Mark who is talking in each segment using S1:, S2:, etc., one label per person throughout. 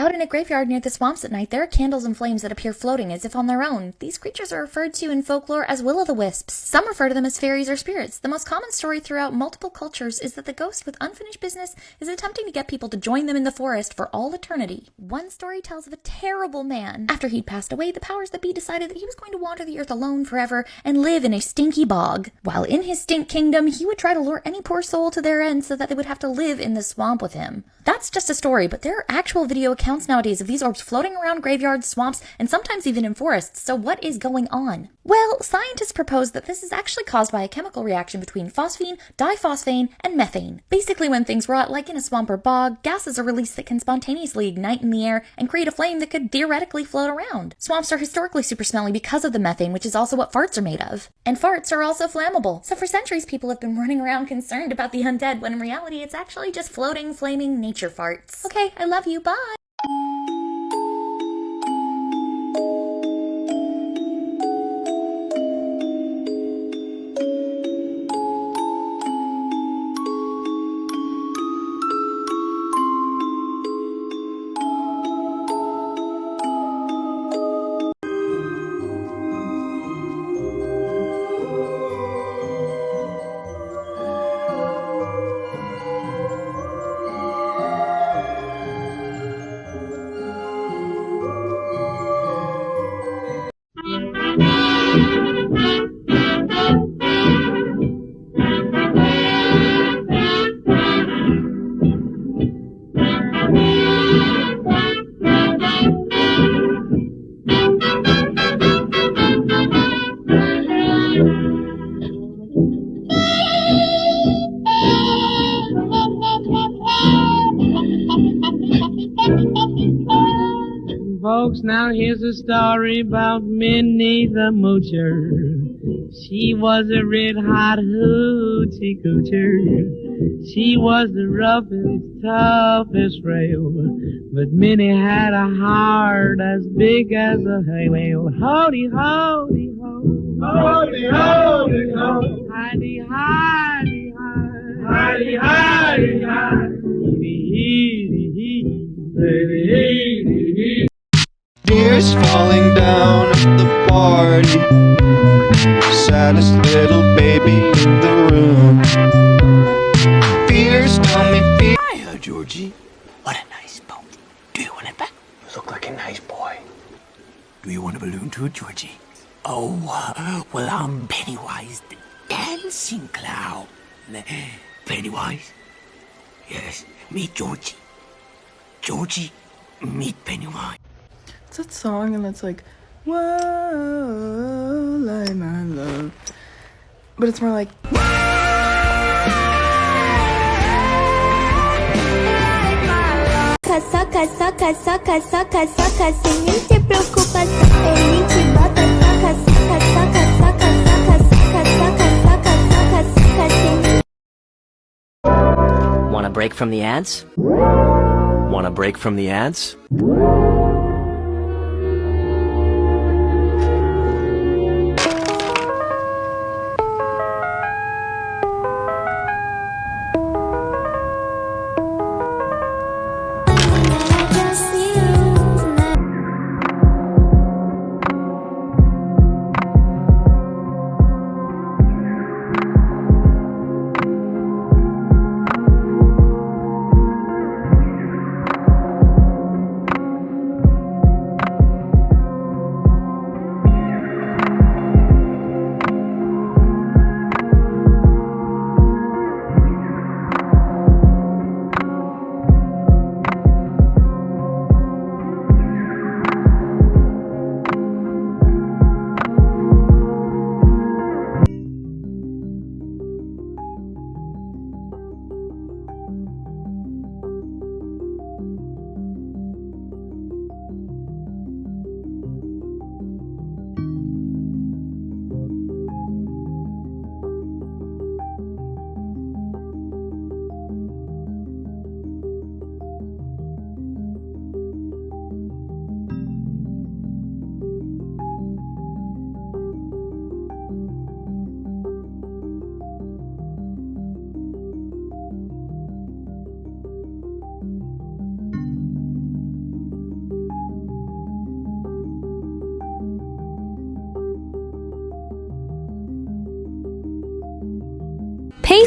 S1: Out in a graveyard near the swamps at night, there are candles and flames that appear floating as if on their own. These creatures are referred to in folklore as will-o'-the-wisps. Some refer to them as fairies or spirits. The most common story throughout multiple cultures is that the ghost with unfinished business is attempting to get people to join them in the forest for all eternity. One story tells of a terrible man. After he'd passed away, the powers that be decided that he was going to wander the earth alone forever and live in a stinky bog. While in his stink kingdom, he would try to lure any poor soul to their end so that they would have to live in the swamp with him. That's just a story, but there are actual video accounts nowadays of these orbs floating around graveyards, swamps, and sometimes even in forests. So what is going on? Well, scientists propose that this is actually caused by a chemical reaction between phosphine, diphosphane, and methane. Basically, when things rot, like in a swamp or bog, gases are released that can spontaneously ignite in the air and create a flame that could theoretically float around. Swamps are historically super smelly because of the methane, which is also what farts are made of. And farts are also flammable. So for centuries, people have been running around concerned about the undead, when in reality, it's actually just floating, flaming nature farts. Okay, I love you, bye!
S2: Folks, now here's a story about Minnie the Moocher. She was a red-hot hoochie coocher. She was the roughest, toughest rail, but Minnie had a heart as big as a hay whale. Howdy, howdy, ho.
S3: Howdy, howdy, ho.
S2: Hidey, hidey, hi.
S3: Hidey, hidey, hi.
S2: Heedy, hee.
S3: Heedy, heedy, hee.
S4: Tears falling down at the party. Saddest little baby in the room. Fears tell me fear.
S5: Hiya, Georgie. What a nice boat. Do you want it back?
S4: You look like a nice boy.
S5: Do you want a balloon too, Georgie? Oh, well, I'm Pennywise the dancing clown. Pennywise? Yes, meet Georgie. Georgie, meet Pennywise.
S6: It's that song and it's like, whoa, like my love. But it's more like,
S7: Soca, soca, soca, soca, soca, sem nem ter preocupação. Ele te bota, soca, soca, soca, soca, soca, soca, soca, soca, soca, soca, sem nem.
S8: Want a break from the ads? Want a break from the ads?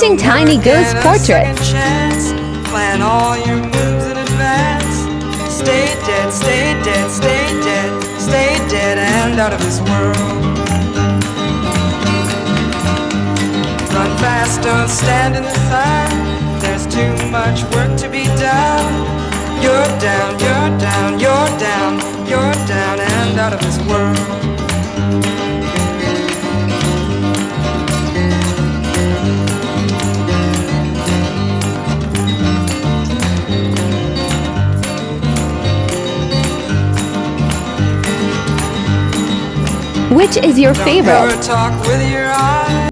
S9: painting tiny ghost portraits.
S10: Plan all your moves in advance. Stay dead, stay dead, stay dead, stay dead and out of this world. Run fast, don't stand in the sun. There's too much work to be done. You're down, you're down, you're down, you're down and out of this world.
S9: Which is your favorite?
S10: Don't ever talk with your eyes.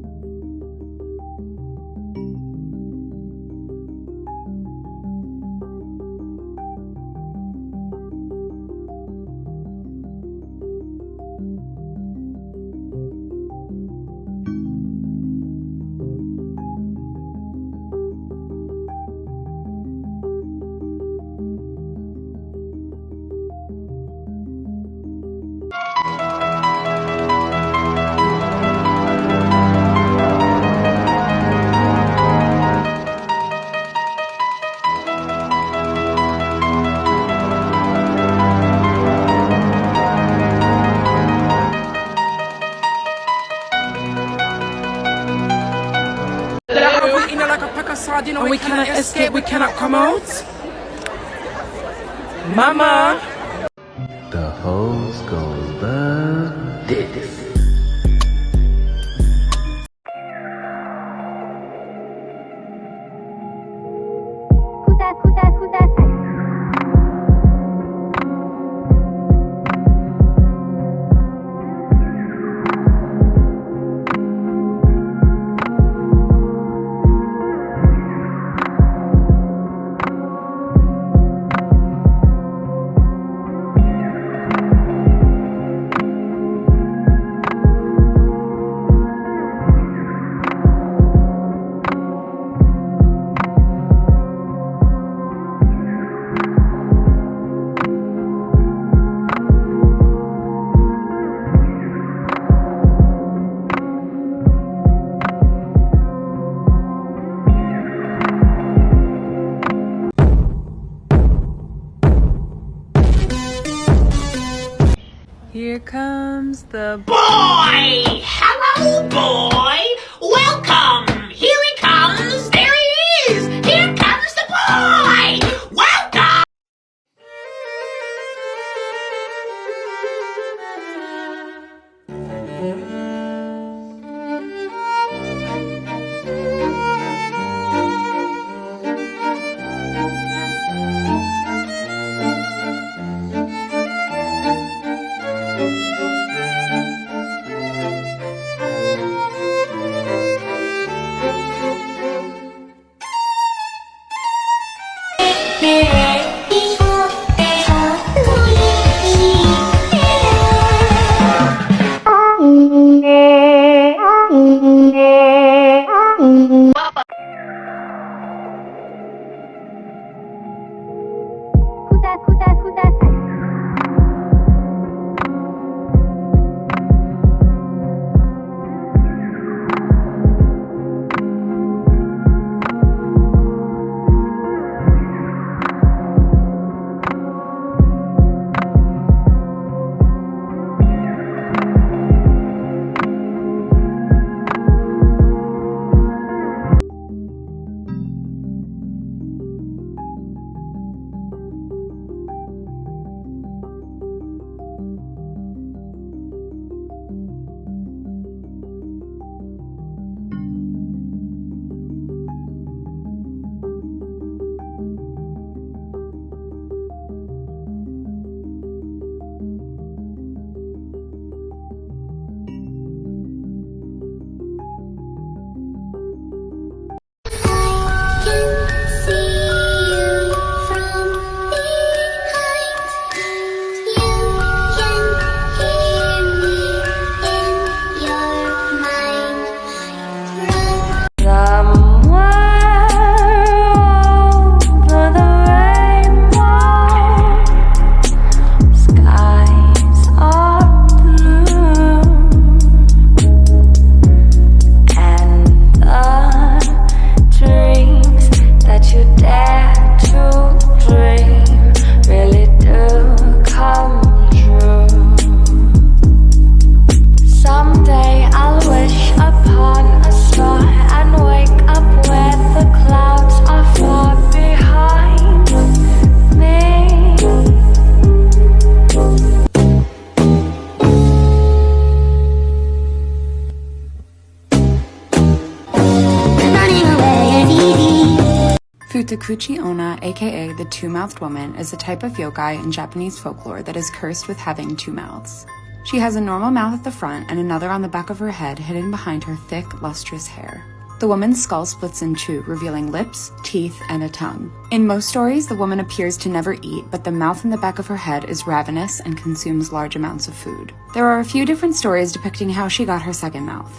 S2: And we cannot escape, we cannot come out. Mama!
S8: The hose goes like this.
S6: Here comes the
S5: Boy! Hello, boy! Welcome! Here he comes! There he is! Here comes the boy! Welcome!
S11: Takuchi Onna, aka the two-mouthed woman, is a type of yokai in Japanese folklore that is cursed with having two mouths. She has a normal mouth at the front and another on the back of her head hidden behind her thick, lustrous hair. The woman's skull splits in two, revealing lips, teeth, and a tongue. In most stories, the woman appears to never eat, but the mouth in the back of her head is ravenous and consumes large amounts of food. There are a few different stories depicting how she got her second mouth.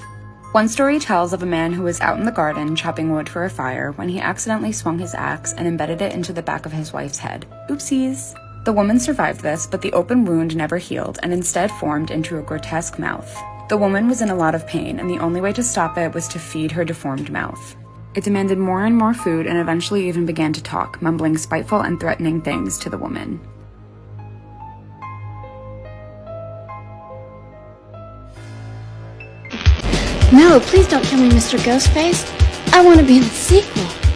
S11: One story tells of a man who was out in the garden chopping wood for a fire when he accidentally swung his axe and embedded it into the back of his wife's head. Oopsies! The woman survived this, but the open wound never healed and instead formed into a grotesque mouth. The woman was in a lot of pain, and the only way to stop it was to feed her deformed mouth. It demanded more and more food and eventually even began to talk, mumbling spiteful and threatening things to the woman.
S12: No, please don't kill me, Mr. Ghostface. I want to be in the sequel.